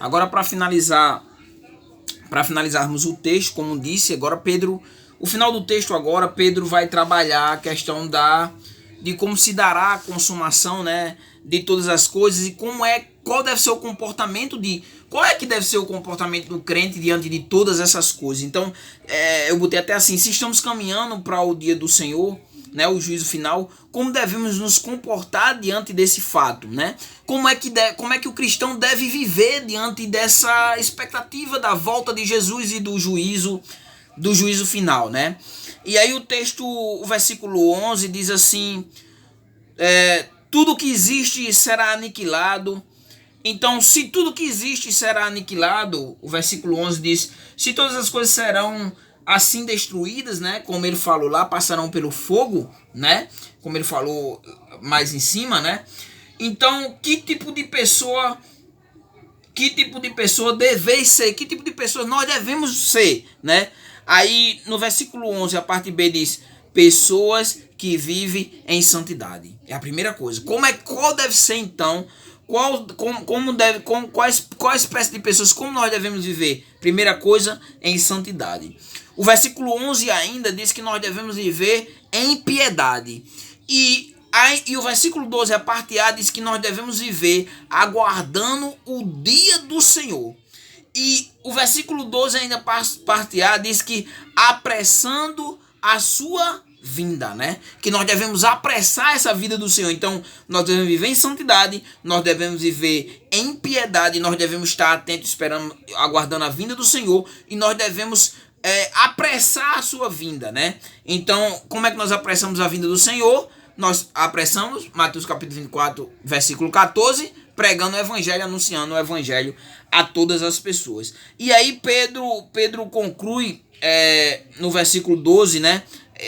Agora, para finalizarmos o texto, como disse, agora Pedro, o final do texto agora, Pedro vai trabalhar a questão de como se dará a consumação, né, de todas as coisas e qual deve ser o comportamento qual é que deve ser o comportamento do crente diante de todas essas coisas. Então, eu botei até assim, se estamos caminhando para o dia do Senhor, né, o juízo final, como devemos nos comportar diante desse fato, né? Como é que o cristão deve viver diante dessa expectativa da volta de Jesus e do juízo final, né? E aí o versículo 11 diz assim: tudo que existe será aniquilado. Então, se tudo que existe será aniquilado, o versículo 11 diz: se todas as coisas serão assim destruídas, né, como ele falou lá, passarão pelo fogo, né, como ele falou mais em cima, né? Então, que tipo de pessoa deveis ser? Que tipo de pessoa nós devemos ser, né? Aí, no versículo 11, a parte B diz: pessoas que vivem em santidade. É a primeira coisa. Qual deve ser então? Qual espécie de pessoas, como nós devemos viver? Primeira coisa, em santidade. O versículo 11 ainda diz que nós devemos viver em piedade. E o versículo 12, a parte A, diz que nós devemos viver aguardando o dia do Senhor. E o versículo 12 ainda, parte A, diz que apressando a sua vinda, né? Que nós devemos apressar essa vida do Senhor. Então, nós devemos viver em santidade, nós devemos viver em piedade, nós devemos estar atentos, esperando, aguardando a vinda do Senhor, e nós devemos apressar a sua vinda, né? Então, como é que nós apressamos a vinda do Senhor? Nós apressamos, Mateus capítulo 24, versículo 14, pregando o evangelho, anunciando o evangelho a todas as pessoas. E aí Pedro conclui no versículo 12, né?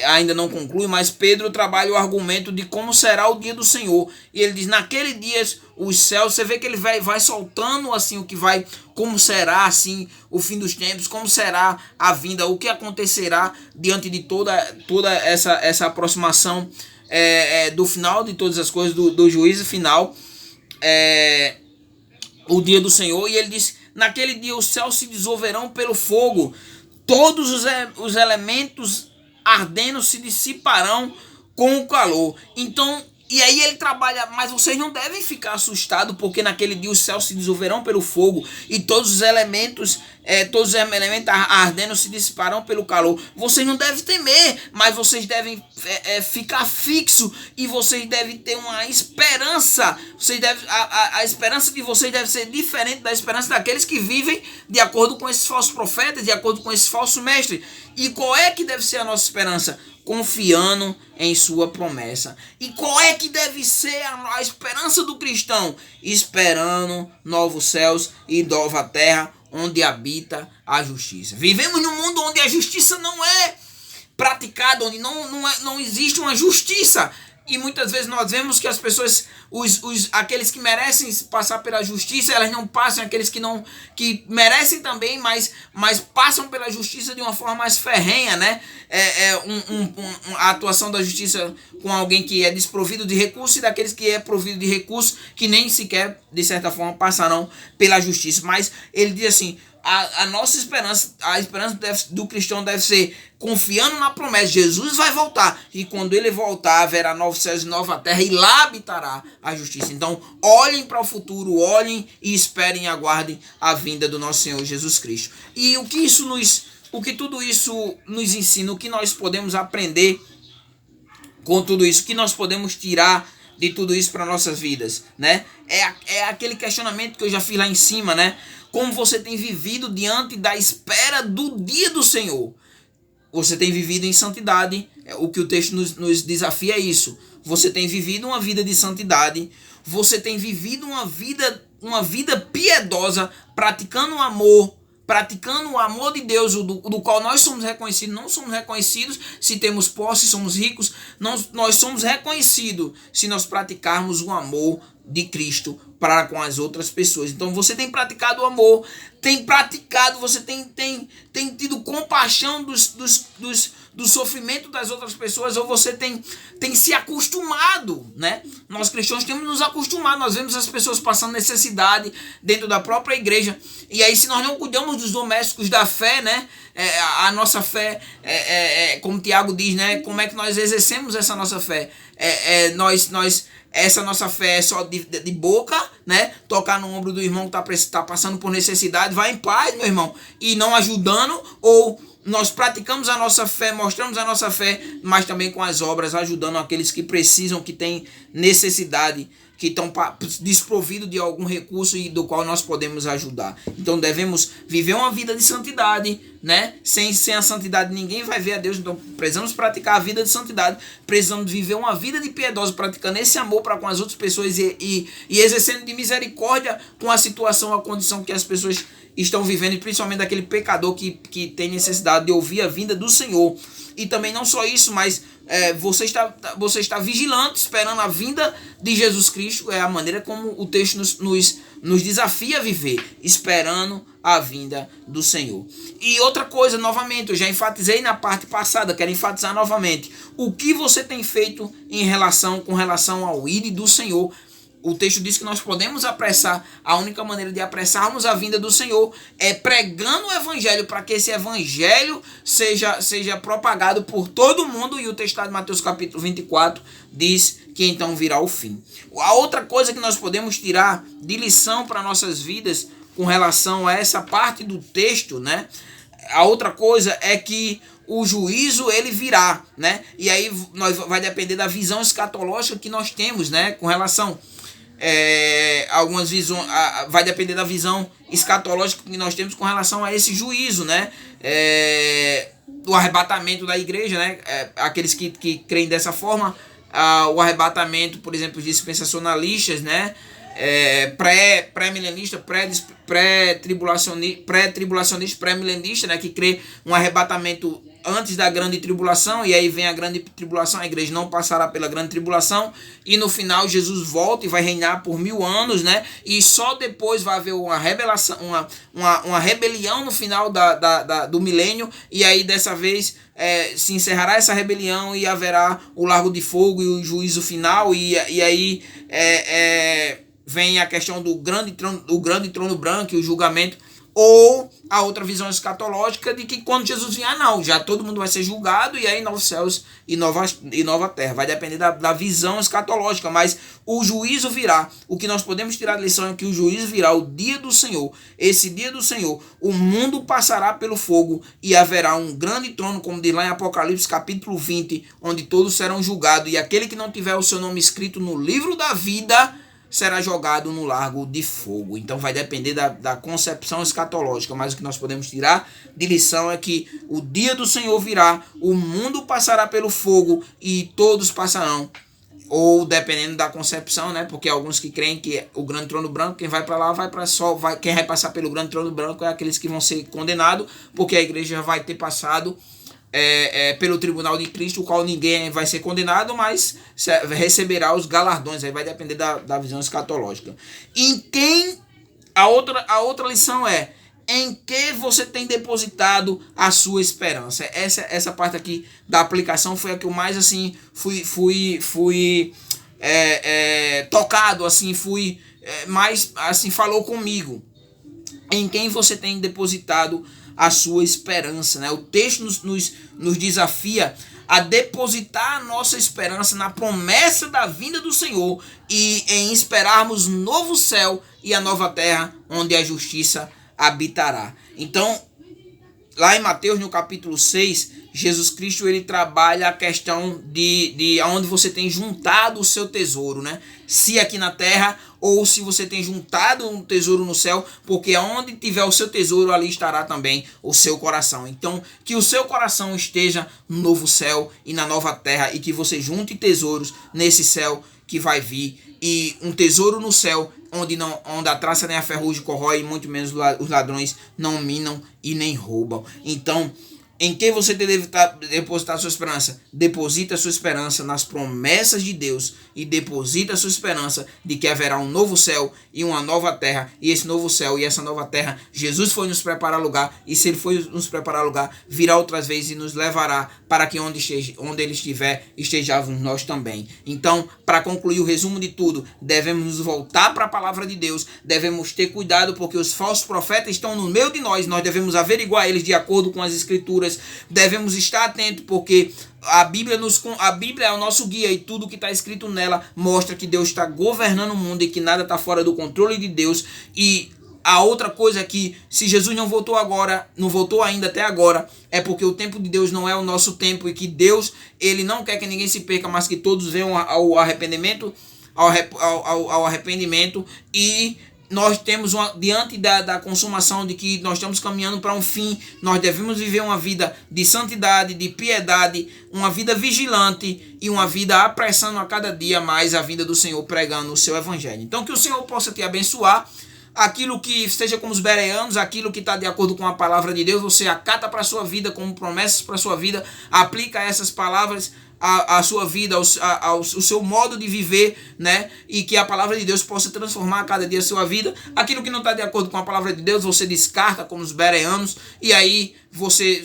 Ainda não conclui, mas Pedro trabalha o argumento de como será o dia do Senhor. E ele diz: naquele dia os céus, você vê que ele vai soltando assim o que vai, como será assim o fim dos tempos, como será a vinda, o que acontecerá diante de toda essa aproximação do final de todas as coisas, do juízo final, o dia do Senhor. E ele diz: naquele dia os céus se dissolverão pelo fogo, todos os elementos ardendo se dissiparão com o calor. Então, e aí ele trabalha, mas vocês não devem ficar assustados, porque naquele dia os céus se dissolverão pelo fogo e todos os elementos ardendo se dissiparão pelo calor. Vocês não devem temer, mas vocês devem ficar fixo, e vocês devem ter uma esperança. A esperança de vocês deve ser diferente da esperança daqueles que vivem de acordo com esses falsos profetas, de acordo com esses falsos mestres. E qual é que deve ser a nossa esperança? Confiando em sua promessa. E qual é que deve ser a esperança do cristão? Esperando novos céus e nova terra, onde habita a justiça. Vivemos num mundo onde a justiça não é praticada, onde não existe uma justiça. E muitas vezes nós vemos que as pessoas, aqueles que merecem passar pela justiça, elas não passam, aqueles que merecem também, mas passam pela justiça de uma forma mais ferrenha, né? A atuação da justiça com alguém que é desprovido de recursos, e daqueles que é provido de recursos, que nem sequer, de certa forma, passarão pela justiça. Mas ele diz assim: a nossa esperança, a esperança do cristão deve ser confiando na promessa. Jesus vai voltar, e quando ele voltar haverá novos céus e nova terra, e lá habitará a justiça. Então olhem para o futuro, olhem e esperem e aguardem a vinda do nosso Senhor Jesus Cristo. E o que tudo isso nos ensina, o que nós podemos aprender com tudo isso, o que nós podemos tirar de tudo isso para nossas vidas, né? É aquele questionamento que eu já fiz lá em cima, né? Como você tem vivido diante da espera do dia do Senhor? Você tem vivido em santidade? O que o texto nos desafia é isso. Você tem vivido uma vida de santidade? Você tem vivido uma vida piedosa, praticando o amor de Deus, do qual nós somos reconhecidos? Não somos reconhecidos se temos posse, somos ricos. Nós somos reconhecidos se nós praticarmos o amor de Cristo para com as outras pessoas. Então você tem praticado o amor, você tem tido compaixão do sofrimento das outras pessoas, ou você tem se acostumado, né? Nós cristãos temos nos acostumado, nós vemos as pessoas passando necessidade dentro da própria igreja, e aí se nós não cuidamos dos domésticos da fé, né? A nossa fé, como Tiago diz, né? Como é que nós exercemos essa nossa fé? Essa nossa fé é só de boca, né? Tocar no ombro do irmão que está passando por necessidade, vai em paz, meu irmão, e não ajudando, ou nós praticamos a nossa fé, mostramos a nossa fé, mas também com as obras, ajudando aqueles que precisam, que têm necessidade, que estão desprovidos de algum recurso e do qual nós podemos ajudar. Então devemos viver uma vida de santidade, né? Sem a santidade ninguém vai ver a Deus. Então precisamos praticar a vida de santidade, precisamos viver uma vida de piedosa, praticando esse amor para com as outras pessoas e exercendo de misericórdia com a situação, a condição que as pessoas estão vivendo, e principalmente daquele pecador que tem necessidade de ouvir a vinda do Senhor. E também não só isso, mas você está vigilante, esperando a vinda de Jesus Cristo. É a maneira como o texto nos desafia a viver, esperando a vinda do Senhor. E outra coisa, novamente, eu já enfatizei na parte passada, quero enfatizar novamente. O que você tem feito com relação ao ir do Senhor? O texto diz que nós podemos apressar. A única maneira de apressarmos a vinda do Senhor é pregando o evangelho, para que esse evangelho seja propagado por todo mundo. E o texto de Mateus capítulo 24 diz que então virá o fim. A outra coisa que nós podemos tirar de lição para nossas vidas com relação a essa parte do texto, né? A outra coisa é que o juízo ele virá, né? E aí vai depender da visão escatológica que nós temos, né? Com relação algumas visões, vai depender da visão escatológica que nós temos com relação a esse juízo, né? O arrebatamento da igreja, né? Aqueles que creem dessa forma, o arrebatamento, por exemplo, os dispensacionalistas, né? Pré-milenista, pré-tribulacionista, pré-milenista, né? Que crê um arrebatamento antes da grande tribulação, e aí vem a grande tribulação, a igreja não passará pela grande tribulação, e no final Jesus volta e vai reinar por 1000 anos, né? E só depois vai haver uma rebelação, uma rebelião no final do milênio, e aí dessa vez se encerrará essa rebelião e haverá o lago de fogo e o juízo final, e aí vem a questão do grande trono branco e o julgamento. Ou a outra visão escatológica de que quando Jesus vier, não, já todo mundo vai ser julgado, e aí novos céus e nova terra. Vai depender da visão escatológica, mas o juízo virá. O que nós podemos tirar de lição é que o juízo virá, o dia do Senhor. Esse dia do Senhor, o mundo passará pelo fogo e haverá um grande trono, como diz lá em Apocalipse capítulo 20, onde todos serão julgados, e aquele que não tiver o seu nome escrito no livro da vida será jogado no lago de fogo. Então vai depender da concepção escatológica, mas o que nós podemos tirar de lição é que o dia do Senhor virá, o mundo passará pelo fogo e todos passarão, ou dependendo da concepção, né? Porque alguns que creem que o grande trono branco, quem vai para lá quem vai passar pelo grande trono branco é aqueles que vão ser condenados, porque a igreja já vai ter passado pelo tribunal de Cristo, o qual ninguém vai ser condenado, mas receberá os galardões. Aí vai depender da visão escatológica. A outra lição é: em que você tem depositado a sua esperança? Essa parte aqui da aplicação foi a que eu mais assim fui tocado, assim, mais assim, falou comigo. Em quem você tem depositado a sua esperança, né? O texto nos desafia a depositar a nossa esperança na promessa da vinda do Senhor e em esperarmos novo céu e a nova terra onde a justiça habitará. Então, lá em Mateus, no capítulo 6, Jesus Cristo ele trabalha a questão de onde você tem juntado o seu tesouro, né? Se aqui na terra ou se você tem juntado um tesouro no céu, porque onde tiver o seu tesouro, ali estará também o seu coração. Então, que o seu coração esteja no novo céu e na nova terra, e que você junte tesouros nesse céu que vai vir, e um tesouro no céu onde a traça nem a ferrugem corrói, e muito menos os ladrões não minam e nem roubam. Então, Em quem você deve depositar sua esperança? Deposita sua esperança nas promessas de Deus e deposita sua esperança de que haverá um novo céu e uma nova terra. E esse novo céu e essa nova terra, Jesus foi nos preparar lugar, e se Ele foi nos preparar lugar, virá outras vezes e nos levará para que onde Ele estiver, estejamos nós também. Então, para concluir o resumo de tudo, devemos nos voltar para a palavra de Deus, devemos ter cuidado porque os falsos profetas estão no meio de nós devemos averiguar eles de acordo com as escrituras, devemos estar atentos porque a Bíblia é o nosso guia e tudo que está escrito nela mostra que Deus está governando o mundo e que nada está fora do controle de Deus. E a outra coisa é que se Jesus não voltou ainda até agora, é porque o tempo de Deus não é o nosso tempo e que Deus, Ele não quer que ninguém se perca, mas que todos venham ao arrependimento, ao arrependimento. E nós temos diante da consumação de que nós estamos caminhando para um fim, nós devemos viver uma vida de santidade, de piedade, uma vida vigilante e uma vida apressando a cada dia mais a vinda do Senhor, pregando o seu evangelho. Então que o Senhor possa te abençoar. Aquilo que seja como os bereanos, aquilo que está de acordo com a palavra de Deus, você acata para a sua vida como promessas para a sua vida, aplica essas palavras a sua vida, ao seu modo de viver, né? E que a palavra de Deus possa transformar a cada dia a sua vida. Aquilo que não está de acordo com a palavra de Deus, você descarta como os bereanos, e aí você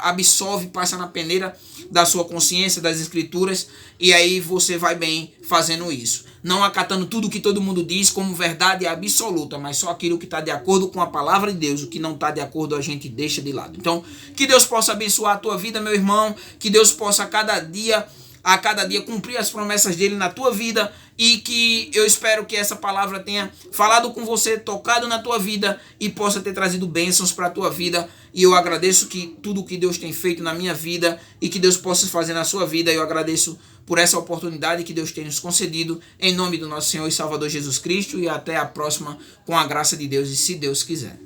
absolve, passa na peneira da sua consciência, das escrituras, e aí você vai bem fazendo isso. Não acatando tudo que todo mundo diz como verdade absoluta, mas só aquilo que está de acordo com a palavra de Deus. O que não está de acordo a gente deixa de lado. Então, que Deus possa abençoar a tua vida, meu irmão, que Deus possa a cada dia cumprir as promessas dele na tua vida, e que eu espero que essa palavra tenha falado com você, tocado na tua vida e possa ter trazido bênçãos para a tua vida. E eu agradeço que tudo que Deus tem feito na minha vida e que Deus possa fazer na sua vida, eu agradeço por essa oportunidade que Deus tem nos concedido, em nome do nosso Senhor e Salvador Jesus Cristo, e até a próxima, com a graça de Deus e se Deus quiser.